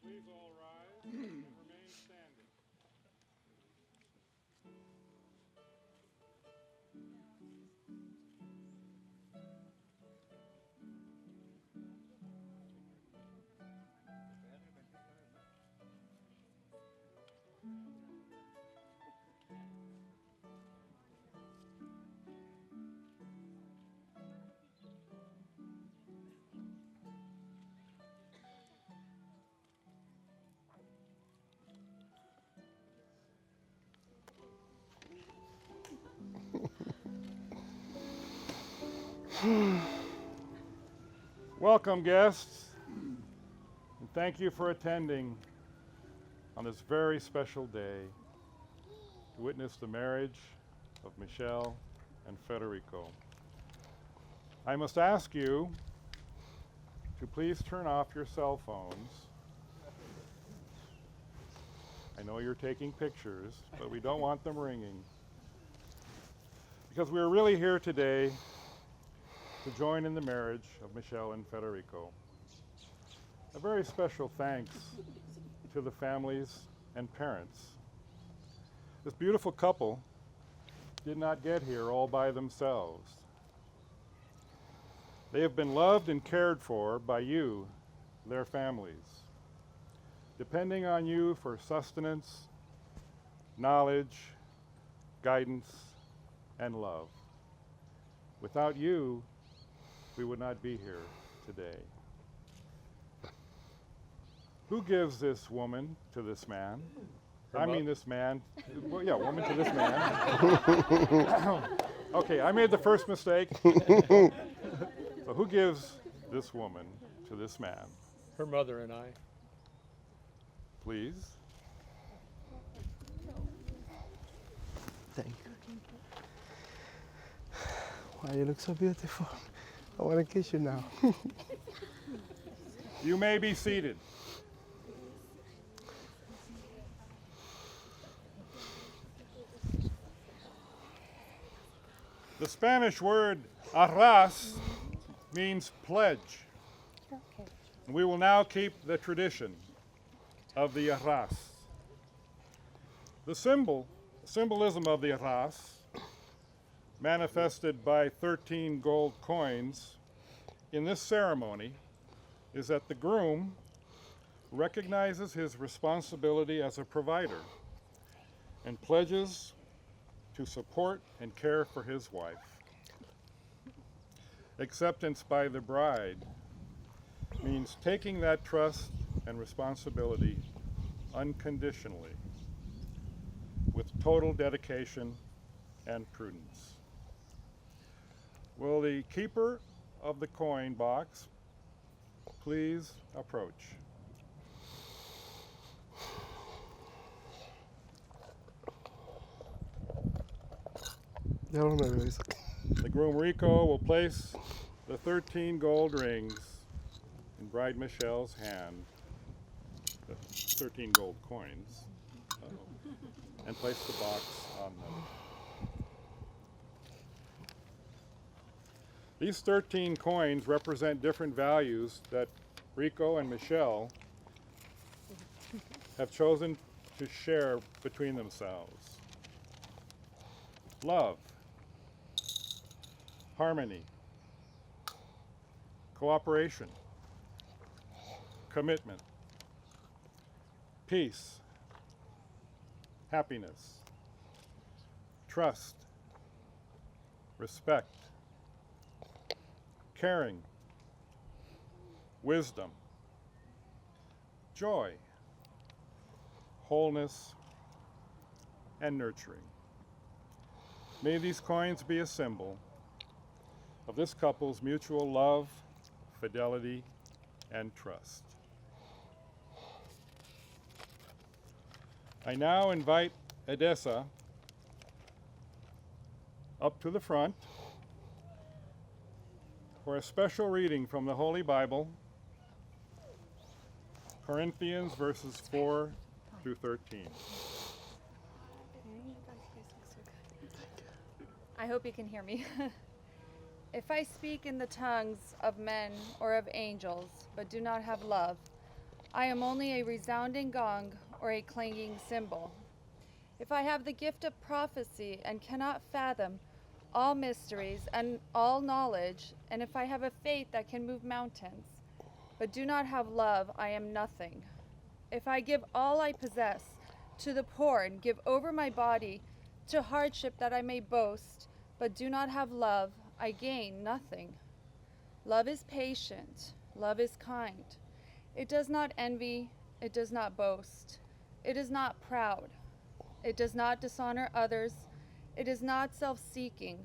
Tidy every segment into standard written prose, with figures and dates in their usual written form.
Please all rise and remain standing. Welcome, guests, and thank you for attending on this very special day to witness the marriage of Michelle and Federico. I must ask you to please turn off your cell phones. I know you're taking pictures, but we don't want them ringing, because we're really here today to join in the marriage of Michelle and Federico. A very special thanks to the families and parents. This beautiful couple did not get here all by themselves. They have been loved and cared for by you, their families, depending on you for sustenance, knowledge, guidance, and love. Without you, we would not be here today. Who gives this woman to this man? This man. Well, yeah, woman to this man. Okay, I made the first mistake. So who gives this woman to this man? Her mother and I. Please. Thank you. Why you look so beautiful. I want to kiss you now. You may be seated. The Spanish word arras means pledge. Okay. We will now keep the tradition of the arras. The symbolism of the arras, manifested by 13 gold coins in this ceremony, is that the groom recognizes his responsibility as a provider and pledges to support and care for his wife. Acceptance by the bride means taking that trust and responsibility unconditionally, with total dedication and prudence. Will the keeper of the coin box please approach? The groom Rico will place the 13 gold rings in bride Michelle's hand, the 13 gold coins, and place the box on them. These 13 coins represent different values that Rico and Michelle have chosen to share between themselves. Love, harmony, cooperation, commitment, peace, happiness, trust, respect, caring, wisdom, joy, wholeness, and nurturing. May these coins be a symbol of this couple's mutual love, fidelity, and trust. I now invite Edessa up to the front for a special reading from the Holy Bible, Corinthians verses 4 through 13. I hope you can hear me. If I speak in the tongues of men or of angels, but do not have love, I am only a resounding gong or a clanging cymbal. If I have the gift of prophecy and cannot fathom all mysteries and all knowledge, and if I have a faith that can move mountains, but do not have love, I am nothing. If I give all I possess to the poor and give over my body to hardship that I may boast, but do not have love, I gain nothing. Love is patient. Love is kind. It does not envy. It does not boast. It is not proud. It does not dishonor others. It is not self-seeking.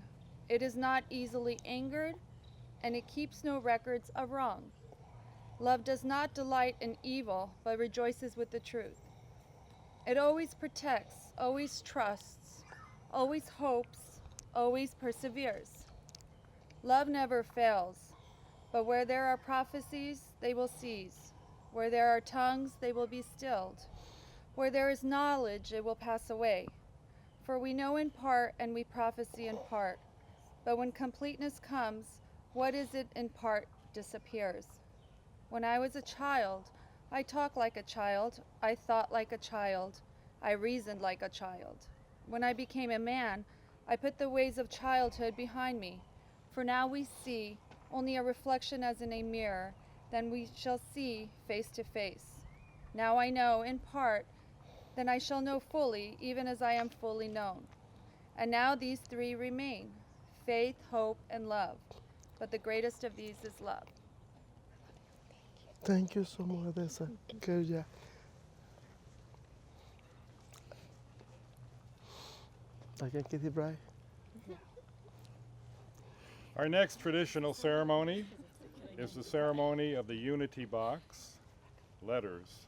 It is not easily angered, and it keeps no records of wrong. Love does not delight in evil, but rejoices with the truth. It always protects, always trusts, always hopes, always perseveres. Love never fails, but where there are prophecies, they will cease. Where there are tongues, they will be stilled. Where there is knowledge, it will pass away. For we know in part and we prophesy in part. But when completeness comes, what is it in part disappears. When I was a child, I talked like a child, I thought like a child, I reasoned like a child. When I became a man, I put the ways of childhood behind me. For now we see only a reflection as in a mirror, then we shall see face to face. Now I know in part, then I shall know fully, even as I am fully known. And now these three remain, faith, hope, and love. But the greatest of these is love. Thank you so much, Edessa. Good job. Again, Kitty Bride. Our next traditional ceremony is the ceremony of the unity box, letters,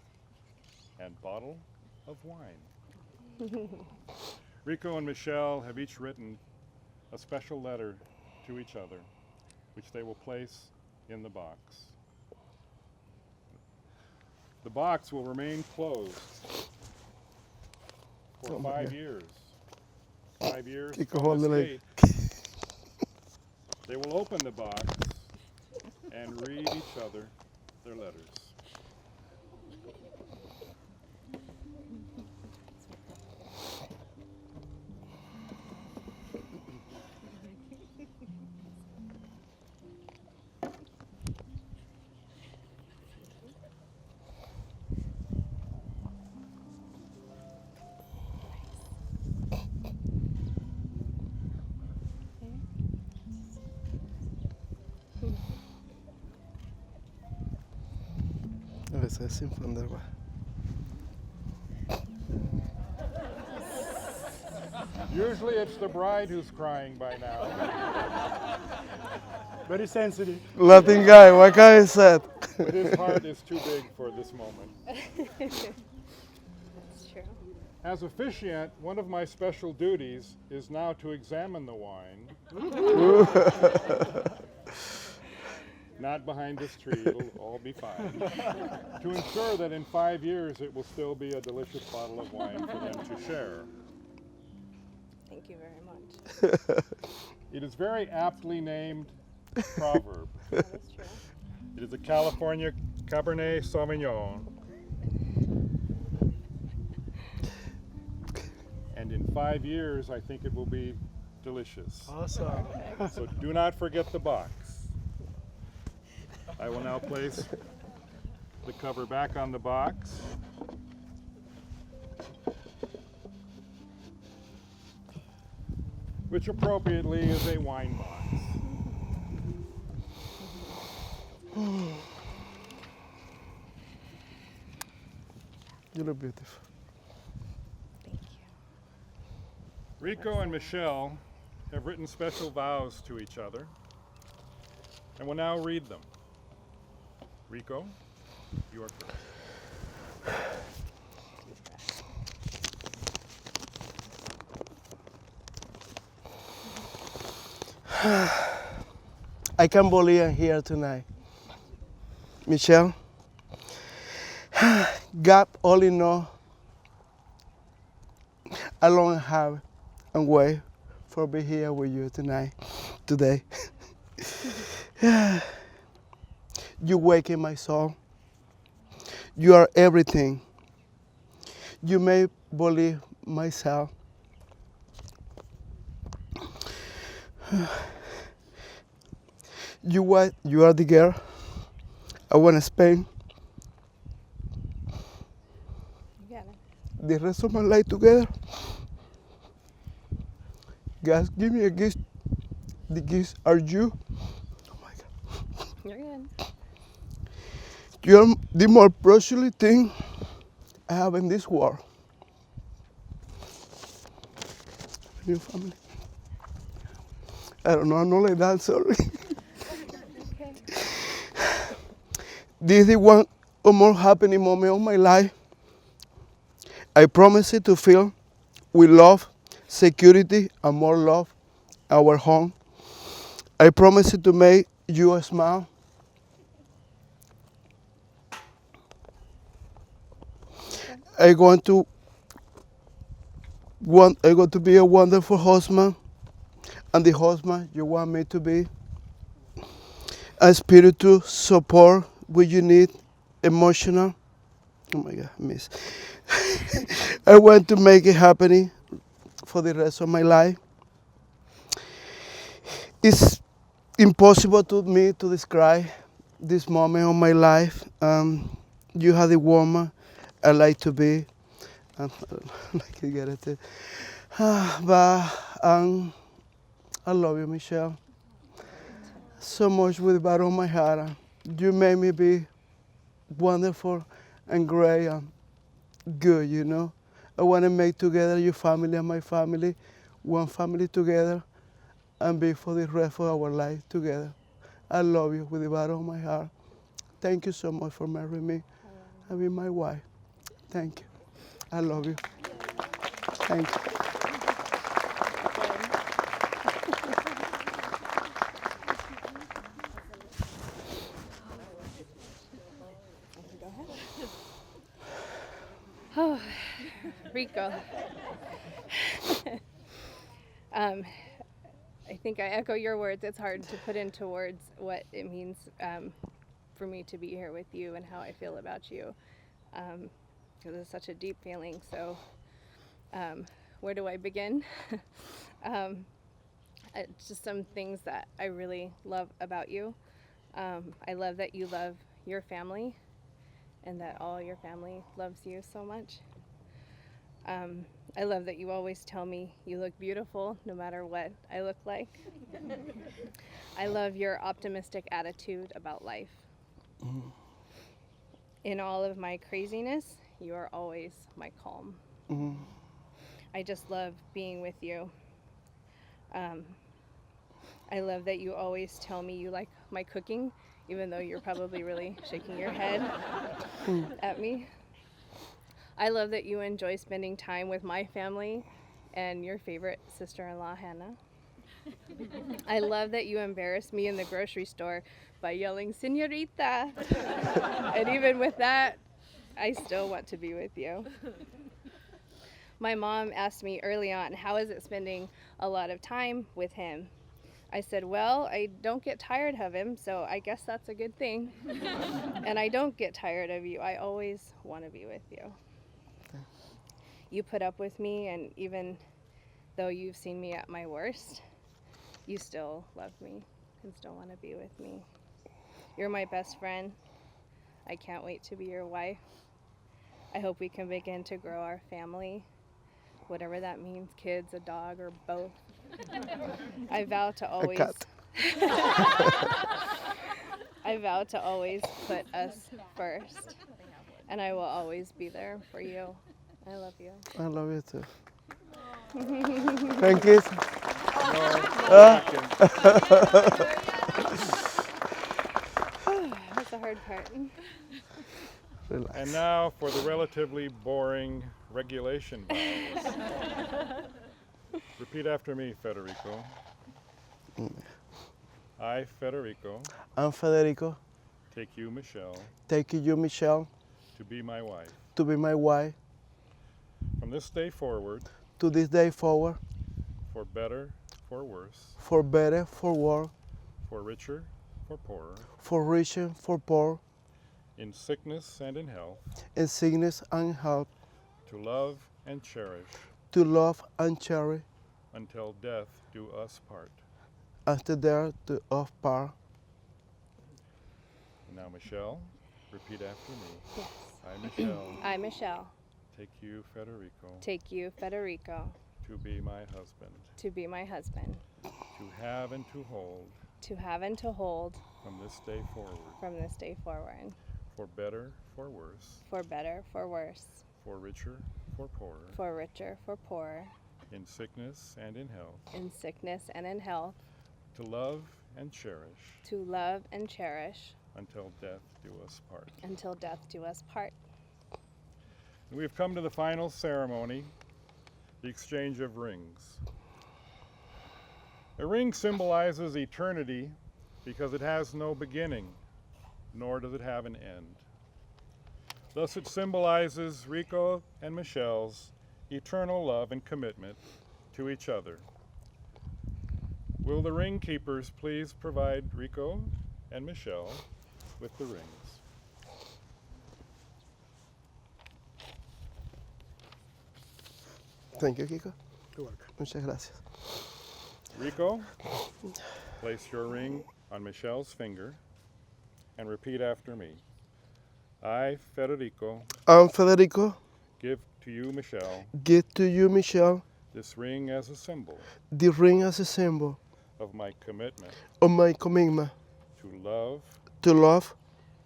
and bottle of wine. Rico and Michelle have each written a special letter to each other, which they will place in the box. The box will remain closed for Oh my 5 God. years. 5 years Keep from going, this Lily. date, they will open the box and read each other their letters. Edessa sin fundar. Usually it's the bride who's crying by now, Very sensitive. Latin guy, what can I say? but his heart is too big for this moment. That's true. As officiant, one of my special duties is now to examine the wine. Not behind this tree, it'll all be fine. To ensure that in 5 years it will still be a delicious bottle of wine for them to share. Thank you very much. It is very aptly named proverb. That is true. It is a California Cabernet Sauvignon. And in 5 years, I think it will be delicious. Awesome. So do not forget the box. I will now place the cover back on the box. Which appropriately is a wine box. You look beautiful. Thank you. Rico and Michelle have written special vows to each other and will now read them. Rico, you are first. I can't believe I'm here tonight. Michelle, God only knows how long I have and wait for be here with you today. You waken my soul. You are everything. You may believe myself. You are the girl I want to spend You got it. the rest of my life together. God, give me a gift. The gifts are you. Oh my God. You're good. You're the more precious thing I have in this world. Your family. I don't know, I'm not like that, sorry. Okay. This is one of more happening moment of my life. I promise you to fill with love, security, and more love our home. I promise you to make you smile. I want to be a wonderful husband, and the husband you want me to be. A spiritual support what you need, emotional. Oh my God, miss. I want to make it happening for the rest of my life. It's impossible to me to describe this moment of my life. You are the woman I like to be. Like you get it. But I love you, Michelle, so much with the bottom of my heart. You made me be wonderful and great and good, you know. I want to make together your family and my family, one family together, and be for the rest of our life together. I love you with the bottom of my heart. Thank you so much for marrying me and being my wife. Thank you. I love you. Thank you. Oh, Rico. I think I echo your words. It's hard to put into words what it means for me to be here with you and how I feel about you. Because it's such a deep feeling. So, where do I begin? It's just some things that I really love about you. I love that you love your family and that all your family loves you so much. I love that you always tell me you look beautiful no matter what I look like. I love your optimistic attitude about life. In all of my craziness, you are always my calm. I just love being with you. I love that you always tell me you like my cooking, even though you're probably really shaking your head at me. I love that you enjoy spending time with my family and your favorite sister-in-law, Hannah. I love that you embarrass me in the grocery store by yelling, "Señorita!" And even with that, I still want to be with you. My mom asked me early on, how is it spending a lot of time with him? I said, well, I don't get tired of him, so I guess that's a good thing. And I don't get tired of you. I always want to be with you. You put up with me, and even though you've seen me at my worst, you still love me and still want to be with me. You're my best friend. I can't wait to be your wife. I hope we can begin to grow our family, whatever that means, kids, a dog, or both. I vow to always cat. I vow to always put us first, and I will always be there for you. I love you. I love you too. Thank you. That's the hard part. Relax. And now for the relatively boring regulation vows. Repeat after me, Federico. I, Federico, I'm Federico. take you, Michelle, Take you, Michelle, to be my wife. to be my wife. From this day forward, To this day forward, for better, for worse, for better, for worse, for richer, for poorer, for richer, for poor, in sickness and in health, in sickness and health, to love and cherish to love and cherish, until death do us part. after death to of part. And now, Michelle, repeat after me. Yes. I, Michelle, I, Michelle, take you, Federico, take you, Federico, to be my husband, to be my husband, to have and to hold to have and to hold from this day forward, from this day forward, for better, for worse, for better, for worse, for richer, for poorer, for richer, for poorer, in sickness and in health, in sickness and in health, to love and cherish to love and cherish until death do us part. until death do us part. And we've come to the final ceremony, the exchange of rings. A ring symbolizes eternity because it has no beginning, nor does it have an end. Thus it symbolizes Rico and Michelle's eternal love and commitment to each other. Will the ring keepers please provide Rico and Michelle with the rings? Thank you, Kiko. You're welcome. Muchas gracias. Rico, place your ring on Michelle's finger and repeat after me. I, Federico, I'm Federico. give to you, Michelle, Give to you, Michelle, this ring as a symbol the ring as a symbol of my commitment of my commitment to love, to love,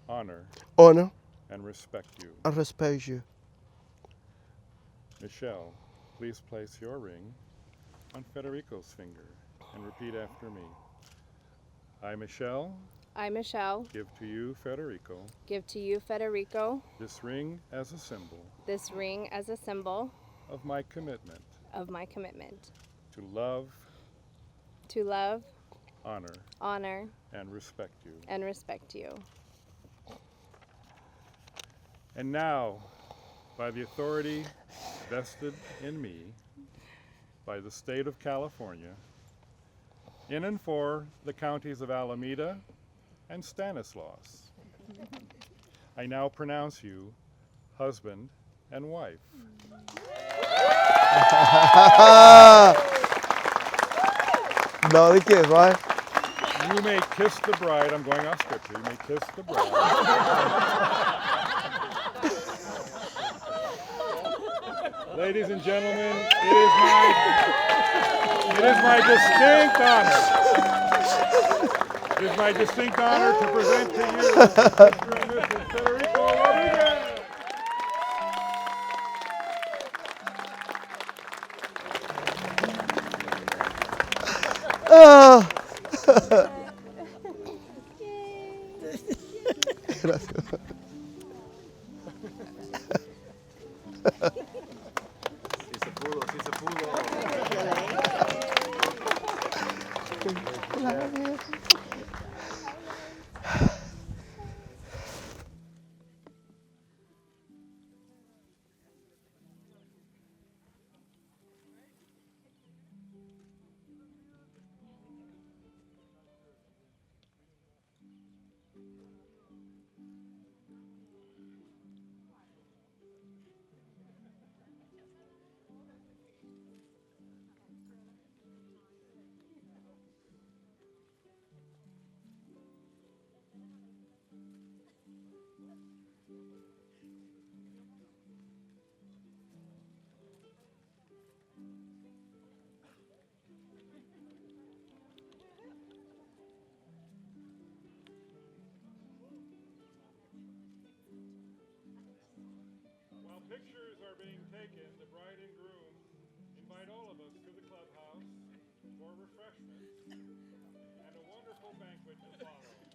honor, honor, and respect you. and respect you. Michelle, please place your ring on Federico's finger and repeat after me. I, Michelle, I, Michelle, give to you, Federico, give to you, Federico, this ring as a symbol this ring as a symbol of my commitment of my commitment to love, to love, honor, honor, and respect you. and respect you. And now, by the authority vested in me by the state of California, in and for the counties of Alameda and Stanislaus, I now pronounce you husband and wife. Now the kiss, right? You may kiss the bride. I'm going off script here. You may kiss the bride. Ladies and gentlemen, it is my distinct honor. It is my distinct honor to present to you Mr. and Mrs. Federico Rodriguez. Ah. Gracias. Sí se pudo, sí se pudo. for refreshment and a wonderful banquet to follow.